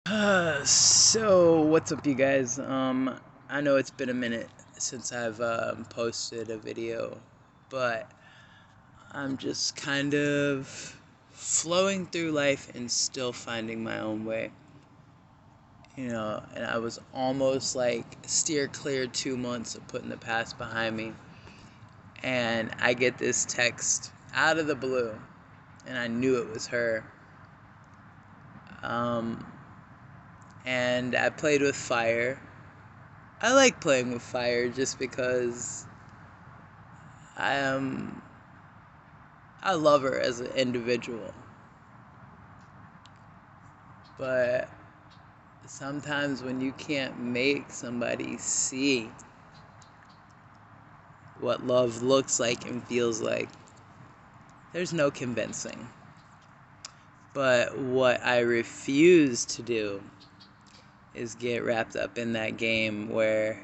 So what's up, you guys? I know it's been a minute since I've posted a video, but I'm just kind of flowing through life and still finding my own way. And I was almost like steer clear 2 months of putting the past behind me, and I get this text out of the blue, and I knew it was her. Um, and I played with fire. I like playing with fire just because I am I love her as an individual. But sometimes when you can't make somebody see what love looks like and feels like, there's no convincing. But what I refuse to do is get wrapped up in that game where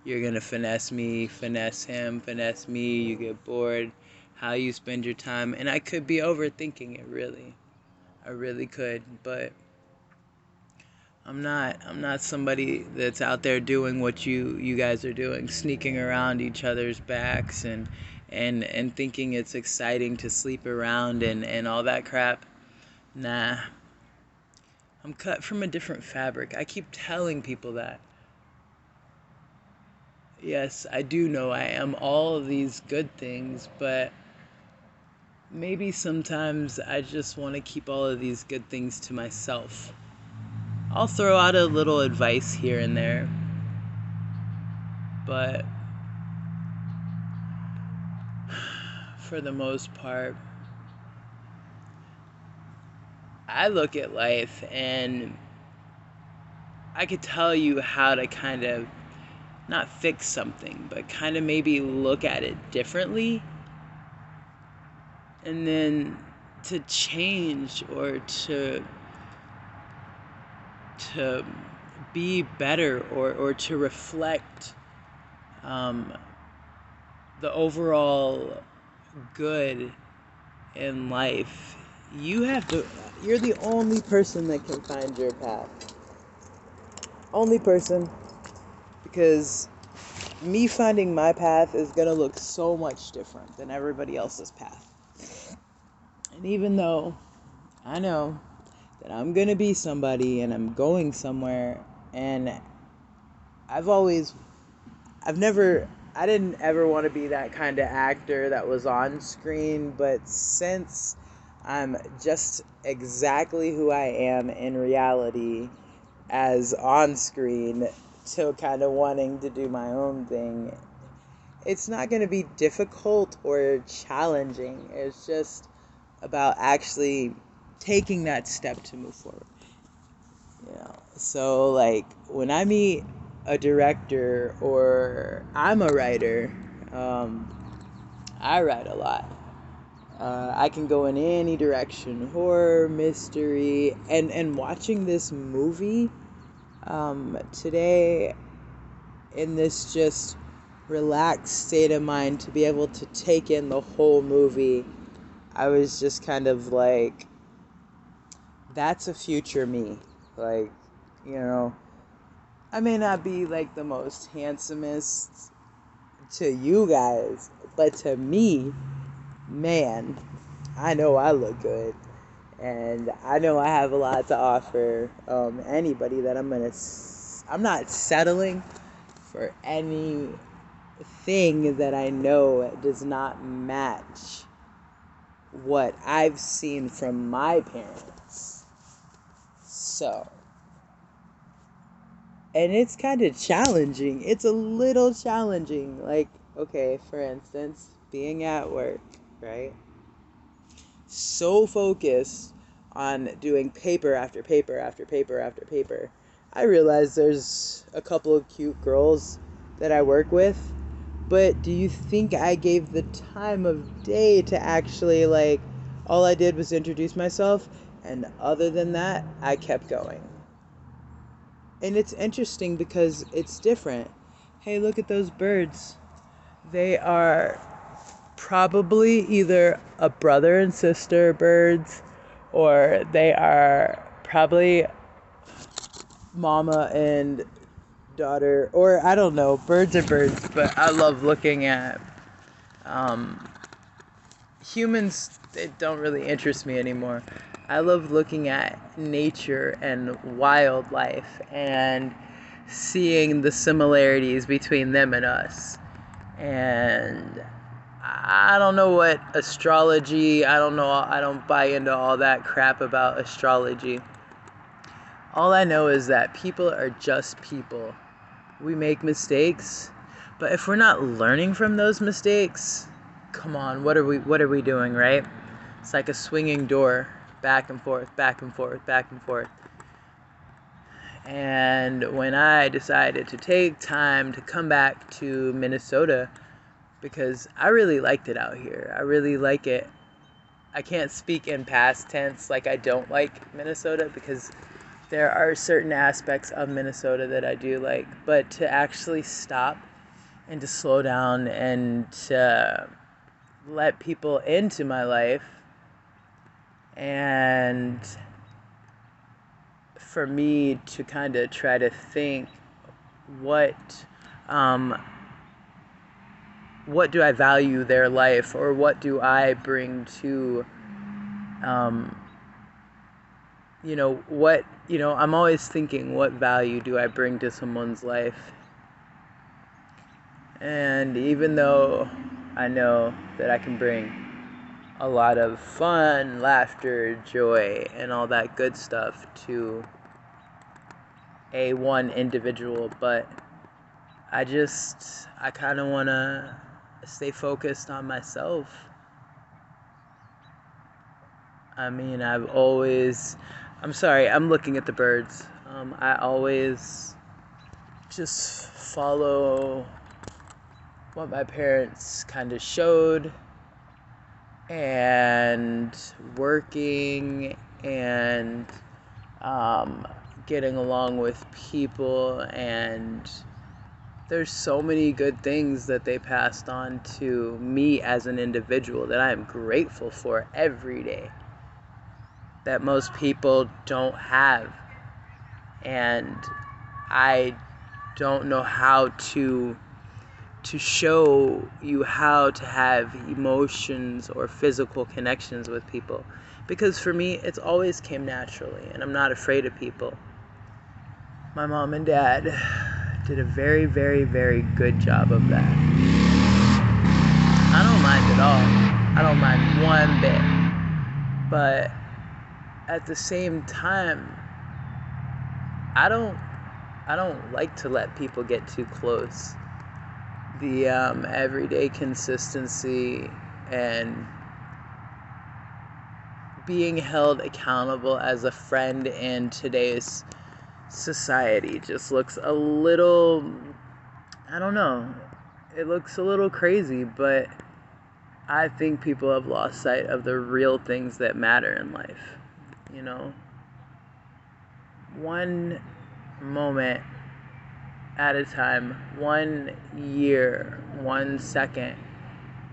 you're gonna finesse me, finesse him, finesse me, you get bored, how you spend your time, and I could be overthinking it, really. I really could, but I'm not somebody that's out there doing what you guys are doing, sneaking around each other's backs and thinking it's exciting to sleep around and all that crap. Nah. I'm cut from a different fabric. I keep telling people that. Yes, I do know I am all of these good things, but maybe sometimes I just want to keep all of these good things to myself. I'll throw out a little advice here and there, but for the most part, I look at life and I could tell you how to kind of not fix something, but kind of maybe look at it differently, and then to change or to be better or to reflect um, the overall good in life. You're the only person that can find your path. Only person. Because me finding my path is going to look so much different than everybody else's path. And even though I know that I'm going to be somebody and I'm going somewhere, and I've always, I've never, I didn't ever want to be that kind of actor that was on screen, but since I'm just exactly who I am in reality as on screen, to kind of wanting to do my own thing, it's not going to be difficult or challenging. It's just about actually taking that step to move forward. So like when I meet a director or I'm a writer, I write a lot. I can go in any direction, horror, mystery, and watching this movie today in this just relaxed state of mind to be able to take in the whole movie, I was just kind of like, that's a future me. Like, you know, I may not be like the most handsomest to you guys, but to me, man, I know I look good. And I know I have a lot to offer anybody that I'm not settling for anything that I know does not match what I've seen from my parents. So, and it's kind of challenging. It's a little challenging. Like, okay, for instance, being at work, right? So focused on doing paper after paper after paper after paper. I realize there's a couple of cute girls that I work with, but do you think I gave the time of day to actually, like, all I did was introduce myself, and other than that, I kept going. And it's interesting because it's different. Hey, look at those birds. They are probably either a brother and sister birds, or they are probably mama and daughter, or I don't know, birds are birds, but I love looking at um, humans. They don't really interest me anymore. I love looking at nature and wildlife and seeing the similarities between them and us. And I don't know what astrology, I don't know, I don't buy into all that crap about astrology. All I know is that people are just people. We make mistakes, but if we're not learning from those mistakes, come on, what are we doing, right? It's like a swinging door, back and forth, back and forth, back and forth. And when I decided to take time to come back to Minnesota, because I really liked it out here. I really like it. I can't speak in past tense like I don't like Minnesota, because there are certain aspects of Minnesota that I do like, but to actually stop and to slow down and to let people into my life, and for me to kind of try to think what um, what do I value their life, or what do I bring to um, I'm always thinking, what value do I bring to someone's life? And even though I know that I can bring a lot of fun, laughter, joy, and all that good stuff to one individual, but I kind of want to stay focused on myself. I mean, I'm sorry, I'm looking at the birds. I always just follow what my parents kind of showed, and working and getting along with people, and there's so many good things that they passed on to me as an individual that I am grateful for every day, that most people don't have. And I don't know how to show you how to have emotions or physical connections with people, because for me it's always came naturally, and I'm not afraid of people. My mom and dad did a very, very, very good job of that. I don't mind at all. I don't mind one bit. But at the same time, I don't like to let people get too close. The everyday consistency and being held accountable as a friend in today's society just looks a little, I don't know, it looks a little crazy, but I think people have lost sight of the real things that matter in life. You know, one moment at a time, 1 year, 1 second.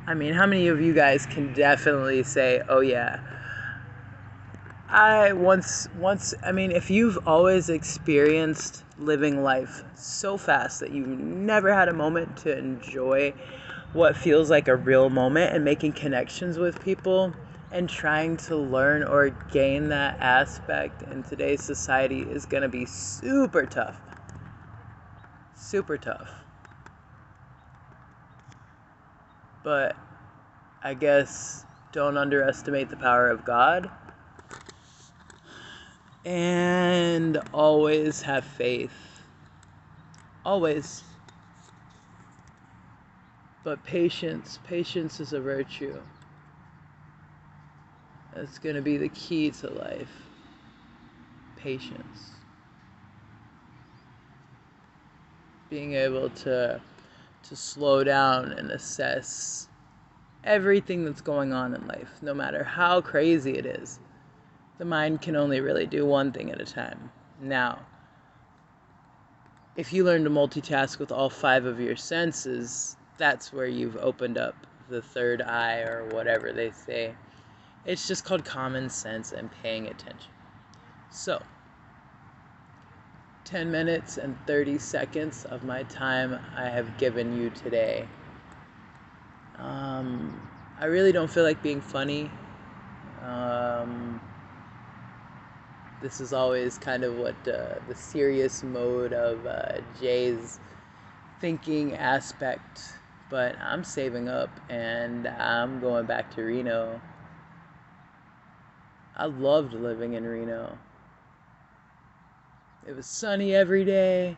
I mean, how many of you guys can definitely say, oh yeah, if you've always experienced living life so fast that you've never had a moment to enjoy what feels like a real moment and making connections with people and trying to learn or gain that aspect in today's society is going to be super tough. Super tough. But I guess don't underestimate the power of God. And always have faith. Always. But patience is a virtue. It's going to be the key to life. Patience. Being able to slow down and assess everything that's going on in life, no matter how crazy it is. The mind can only really do one thing at a time. Now, if you learn to multitask with all 5 of your senses, that's where you've opened up the third eye, or whatever they say. It's just called common sense and paying attention. So, 10 minutes and 30 seconds of my time I have given you today. I really don't feel like being funny. This is always kind of what the serious mode of Jay's thinking aspect, but I'm saving up and I'm going back to Reno. I loved living in Reno. It was sunny every day,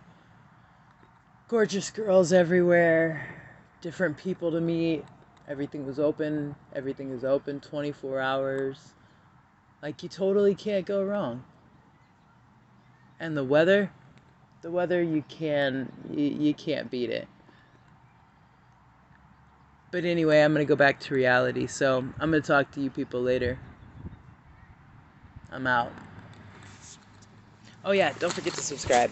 gorgeous girls everywhere, different people to meet. Everything was open. Everything is open 24 hours. Like, you totally can't go wrong. And the weather you can't beat it. But anyway, I'm going to go back to reality. So, I'm going to talk to you people later. I'm out. Oh yeah, don't forget to subscribe.